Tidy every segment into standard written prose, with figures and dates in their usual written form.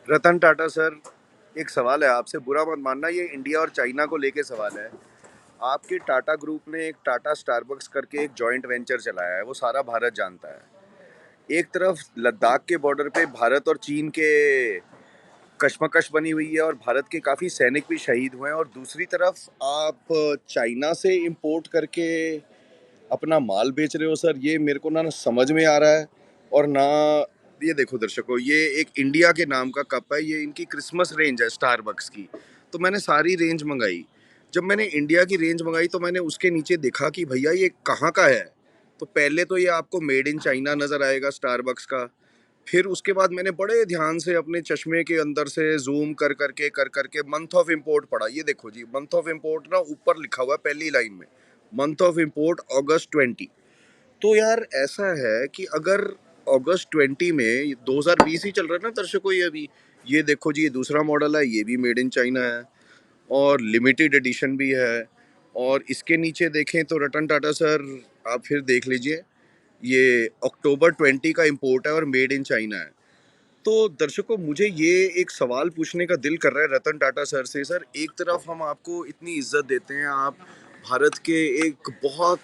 रतन Tata sir, एक सवाल है आपसे, बुरा मत मानना, ये इंडिया और चाइना को लेके सवाल है। आपके टाटा ग्रुप ने एक टाटा स्टारबक्स करके एक जॉइंट वेंचर चलाया है, वो सारा भारत जानता है। एक तरफ लद्दाख के बॉर्डर पे भारत और चीन के कशमकश बनी हुई है और भारत के काफ़ी सैनिक भी शहीद हुए हैं, और दूसरी तरफ आप चाइना से इंपोर्ट करके अपना माल बेच रहे हो सर। ये मेरे को ना समझ में आ रहा है। और ना, ये देखो दर्शकों, ये एक इंडिया के नाम का कप है, ये इनकी क्रिसमस रेंज है स्टारबक्स की। तो मैंने सारी रेंज मंगाई। जब मैंने इंडिया की रेंज मंगाई तो मैंने उसके नीचे देखा कि भैया ये कहाँ का है। तो पहले तो ये आपको मेड इन चाइना नज़र आएगा स्टारबक्स का। फिर उसके बाद मैंने बड़े ध्यान से अपने चश्मे के अंदर से जूम कर करके मंथ ऑफ इंपोर्ट पढ़ा। ये देखो जी, मंथ ऑफ इंपोर्ट ना ऊपर लिखा हुआ है पहली लाइन में, मंथ ऑफ इंपोर्ट अगस्त 20। तो यार ऐसा है कि अगर अगस्त 20 में 2020 ही चल रहा है ना दर्शकों, ये अभी ये देखो जी, ये दूसरा मॉडल है, ये भी मेड इन चाइना है और लिमिटेड एडिशन भी है। और इसके नीचे देखें तो रतन टाटा सर, आप फिर देख लीजिए, ये अक्टूबर 20 का इंपोर्ट है और मेड इन चाइना है। तो दर्शकों, मुझे ये एक सवाल पूछने का दिल कर रहा है रतन टाटा सर से। सर, एक तरफ हम आपको इतनी इज्जत देते हैं, आप भारत के एक बहुत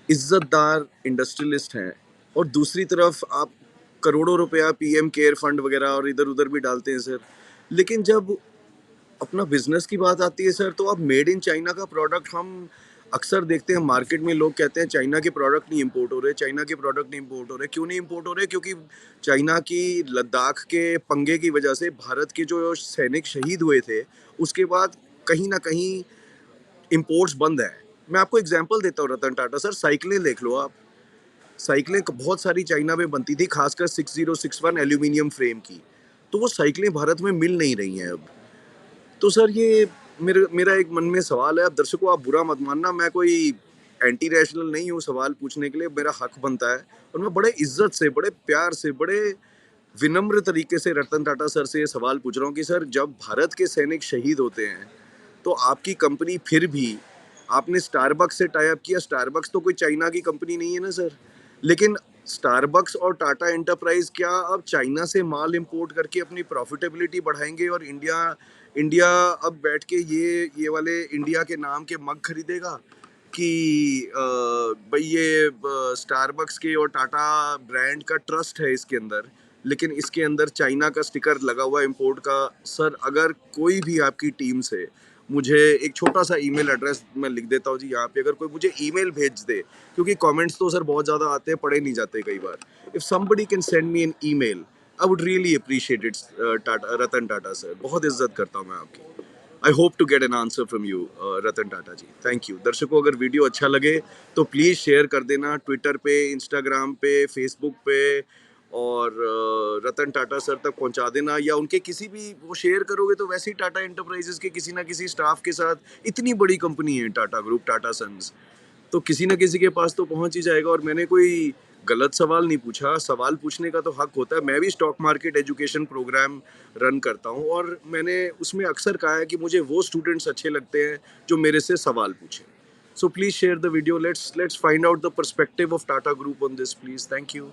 इज्जतदार इंडस्ट्रियलिस्ट हैं, और दूसरी तरफ आप करोड़ों रुपया पीएम केयर फंड वगैरह और इधर उधर भी डालते हैं सर। लेकिन जब अपना बिजनेस की बात आती है सर, तो अब मेड इन चाइना का प्रोडक्ट हम अक्सर देखते हैं मार्केट में, लोग कहते हैं चाइना के प्रोडक्ट नहीं इंपोर्ट हो रहे, चाइना के प्रोडक्ट नहीं इंपोर्ट हो रहे। क्यों नहीं इंपोर्ट हो रहे? क्योंकि चाइना की लद्दाख के पंगे की वजह से भारत के जो सैनिक शहीद हुए थे, उसके बाद कहीं ना कहीं इंपोर्ट्स बंद है। मैं आपको एग्जांपल देता हूँ रतन टाटा सर, साइकिलें देख लो आप। साइकिलें बहुत सारी चाइना में बनती थी, खासकर 6061 एल्यूमिनियम फ्रेम की। तो वो साइकिलें भारत में मिल नहीं रही हैं अब। तो सर, ये मेरा एक मन में सवाल है। अब दर्शकों, आप बुरा मत मानना, मैं कोई एंटी रैशनल नहीं हूँ, सवाल पूछने के लिए मेरा हक बनता है। और मैं बड़े इज्जत से, बड़े प्यार से, बड़े विनम्र तरीके से रतन टाटा सर से ये सवाल पूछ रहा हूँ कि सर, जब भारत के सैनिक शहीद होते हैं तो आपकी कंपनी फिर भी, आपने स्टारबक्स से टाई अप किया। स्टारबक्स तो कोई चाइना की कंपनी नहीं है ना सर। लेकिन स्टारबक्स और टाटा एंटरप्राइज क्या अब चाइना से माल इंपोर्ट करके अपनी प्रॉफिटेबिलिटी बढ़ाएंगे, और इंडिया इंडिया अब बैठ के ये वाले इंडिया के नाम के मग खरीदेगा कि भाई ये स्टारबक्स के और टाटा ब्रांड का ट्रस्ट है इसके अंदर, लेकिन इसके अंदर चाइना का स्टिकर लगा हुआ इंपोर्ट का। सर, अगर कोई भी आपकी टीम से मुझे एक छोटा सा ईमेल एड्रेस मैं लिख देता हूँ जी यहाँ पे, अगर कोई मुझे ईमेल भेज दे, क्योंकि कमेंट्स तो सर बहुत ज़्यादा आते हैं, पढ़े नहीं जाते कई बार। If somebody can send me an email, I would really appreciate it. Tata, Ratan Tata sir, बहुत इज्जत करता हूँ मैं आपकी। I hope to get an answer from you Ratan Tata ji. Thank you. दर्शकों, अगर वीडियो अच्छा लगे तो प्लीज़ शेयर कर देना, ट्विटर पे, इंस्टाग्राम पे, फेसबुक पे, और रतन टाटा सर तक पहुंचा देना। या उनके किसी भी, वो शेयर करोगे तो वैसे ही टाटा एंटरप्राइजेस के किसी ना किसी स्टाफ के साथ, इतनी बड़ी कंपनी है टाटा ग्रुप, टाटा सन्स, तो किसी ना किसी के पास तो पहुंच ही जाएगा। और मैंने कोई गलत सवाल नहीं पूछा, सवाल पूछने का तो हक होता है। मैं भी stock market education program run करता हूं, और मैंने उसमें अक्सर कहा है कि मुझे वो स्टूडेंट्स अच्छे लगते हैं जो मेरे से सवाल पूछें। So please share the video, let's find out the perspective of Tata group on this please. Thank you.